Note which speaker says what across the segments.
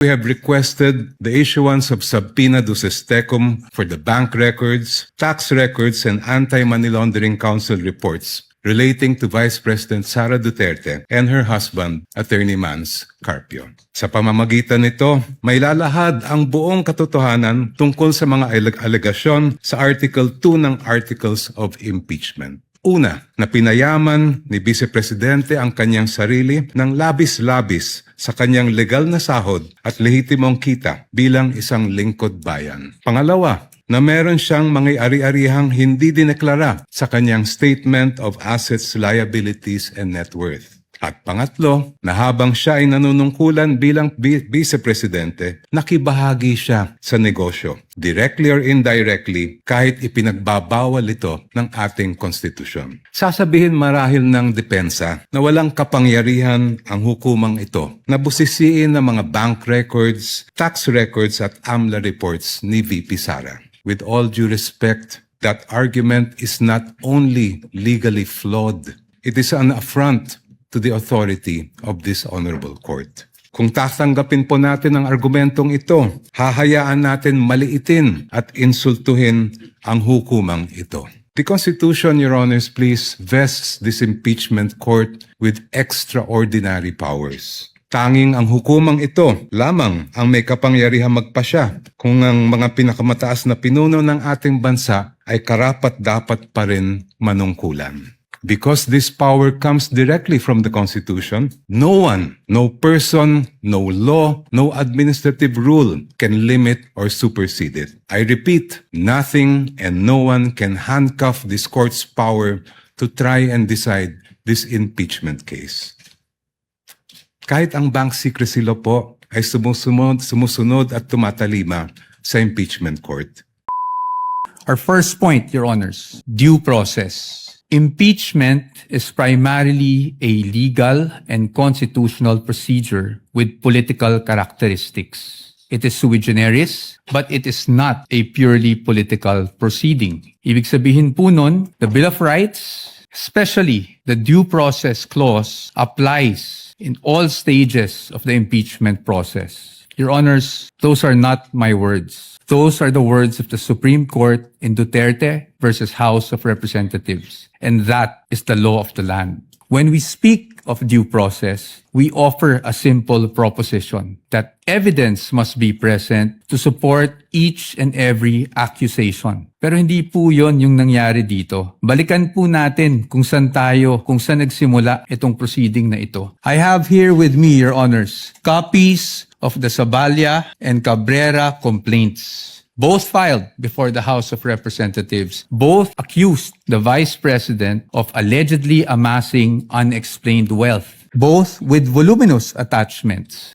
Speaker 1: We have requested the issuance of subpoena duces tecum for the bank records, tax records, and anti-money laundering council reports relating to Vice President Sara Duterte and her husband, Attorney Mans Carpio. Sa pamamagitan nito, may lalahad ang buong katotohanan tungkol sa mga alegasyon sa Article 2 ng Articles of Impeachment. Una, na pinayaman ni Vice Presidente ang kanyang sarili ng labis-labis sa kanyang legal na sahod at lehitimong kita bilang isang lingkod bayan. Pangalawa, na meron siyang mga ari-arihang hindi dineklara sa kanyang Statement of Assets, Liabilities, and Net Worth. At pangatlo, na habang siya ay nanunungkulan bilang Vice Presidente, nakibahagi siya sa negosyo, directly or indirectly, kahit ipinagbabawal ito ng ating konstitusyon. Sasabihin marahil ng depensa na walang kapangyarihan ang hukumang ito na busisiin ng mga bank records, tax records at AMLA reports ni VP Sara. With all due respect, that argument is not only legally flawed, it is an affront to the authority of this honorable court. Kung tatanggapin po natin ang argumentong ito, hahayaan natin maliitin at insultuhin ang hukumang ito. The Constitution, Your Honors, please vests this impeachment court with extraordinary powers. Tanging ang hukumang ito lamang ang may kapangyarihang magpasya kung ang mga pinakamataas na pinuno ng ating bansa ay karapat-dapat pa rin manungkulan. Because this power comes directly from the Constitution, no one, no person, no law, no administrative rule can limit or supersede it. I repeat, nothing and no one can handcuff this court's power to try and decide this impeachment case. Kahit ang bank secrecy law po ay sumusunod at tumatalima sa impeachment court.
Speaker 2: Our first point, Your Honors, due process. Impeachment is primarily a legal and constitutional procedure with political characteristics. It is sui generis, but it is not a purely political proceeding. Ibig sabihin po nun, the Bill of Rights, especially the due process clause, applies in all stages of the impeachment process. Your Honors, those are not my words. Those are the words of the Supreme Court in Duterte versus House of Representatives. And that is the law of the land. When we speak of due process, we offer a simple proposition that evidence must be present to support each and every accusation. Pero hindi po yon yung nangyari dito. Balikan po natin kung saan nagsimula itong proceeding na ito. I have here with me, Your Honors, copies of the Saballa and Cabrera complaints. Both filed before the House of Representatives. Both accused the Vice President of allegedly amassing unexplained wealth. Both with voluminous attachments.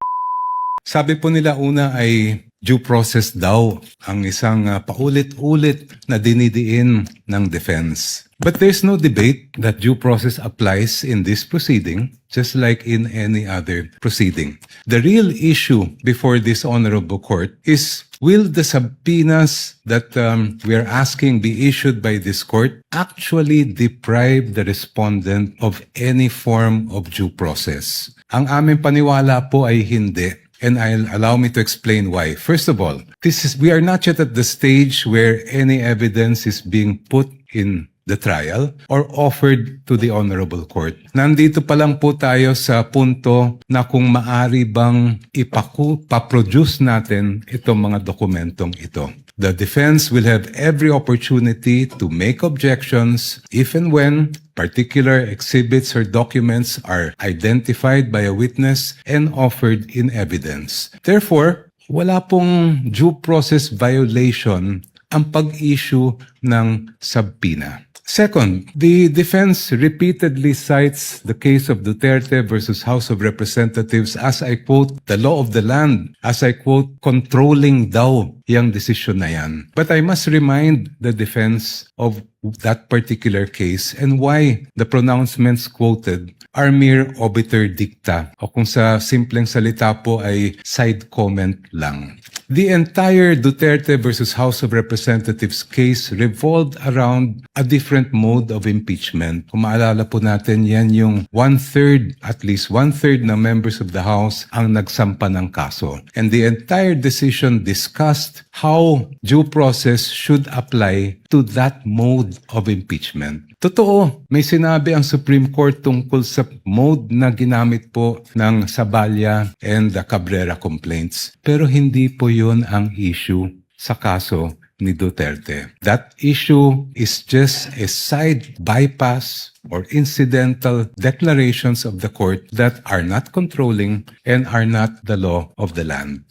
Speaker 1: Sabi po nila una ay due process daw ang isang paulit-ulit na dinidiin ng defense. But there's no debate that due process applies in this proceeding, just like in any other proceeding. The real issue before this honorable court is, will the subpoenas that we are asking be issued by this court actually deprive the respondent of any form of due process? Ang aming paniwala po ay hindi. And allow me to explain why. First of all, we are not yet at the stage where any evidence is being put in the trial or offered to the honorable court. Nandito pa lang po tayo sa punto na kung maari bang ipaproduce natin itong mga dokumentong ito. The defense will have every opportunity to make objections if and when particular exhibits or documents are identified by a witness and offered in evidence. Therefore, wala pong due process violation ang pag-issue ng subpoena. Second, the defense repeatedly cites the case of Duterte versus House of Representatives as I quote, the law of the land, as I quote, controlling daw yung desisyon na yan. But I must remind the defense of that particular case and why the pronouncements quoted are mere obiter dicta o kung sa simpleng salita po ay side comment lang. The entire Duterte versus House of Representatives case revolved around a different mode of impeachment. Kung maalala po natin, yan yung at least one-third na members of the House ang nagsampa ng kaso. And the entire decision discussed how due process should apply to that mode of impeachment. Totoo, may sinabi ang Supreme Court tungkol sa mode na ginamit po ng Saballa and the Cabrera complaints. Pero hindi po yun ang issue sa kaso ni Duterte. That issue is just a side bypass or incidental declarations of the court that are not controlling and are not the law of the land.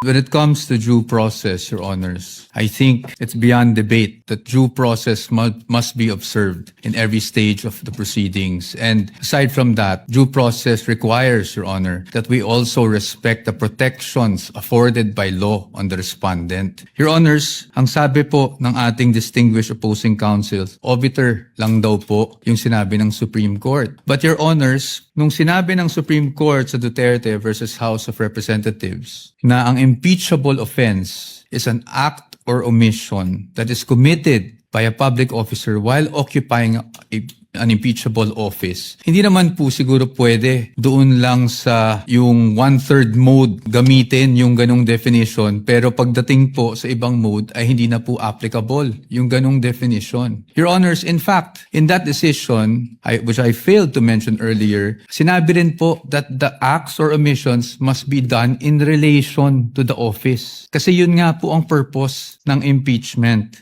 Speaker 2: When it comes to due process, Your Honors, I think it's beyond debate that due process must be observed in every stage of the proceedings. And aside from that, due process requires, Your Honor, that we also respect the protections afforded by law on the respondent. Your Honors, ang sabi po ng ating distinguished opposing counsel, obiter lang daw po yung sinabi ng Supreme Court. But Your Honors, nung sinabi ng Supreme Court sa Duterte versus House of Representatives na ang impeachable offense is an act or omission that is committed by a public officer while occupying an impeachable office. Hindi naman po siguro pwede doon lang sa yung one-third mode gamitin yung ganong definition, pero pagdating po sa ibang mode ay hindi na po applicable yung ganong definition. Your Honors, in fact, in that decision, which I failed to mention earlier, sinabi rin po that the acts or omissions must be done in relation to the office. Kasi yun nga po ang purpose ng impeachment.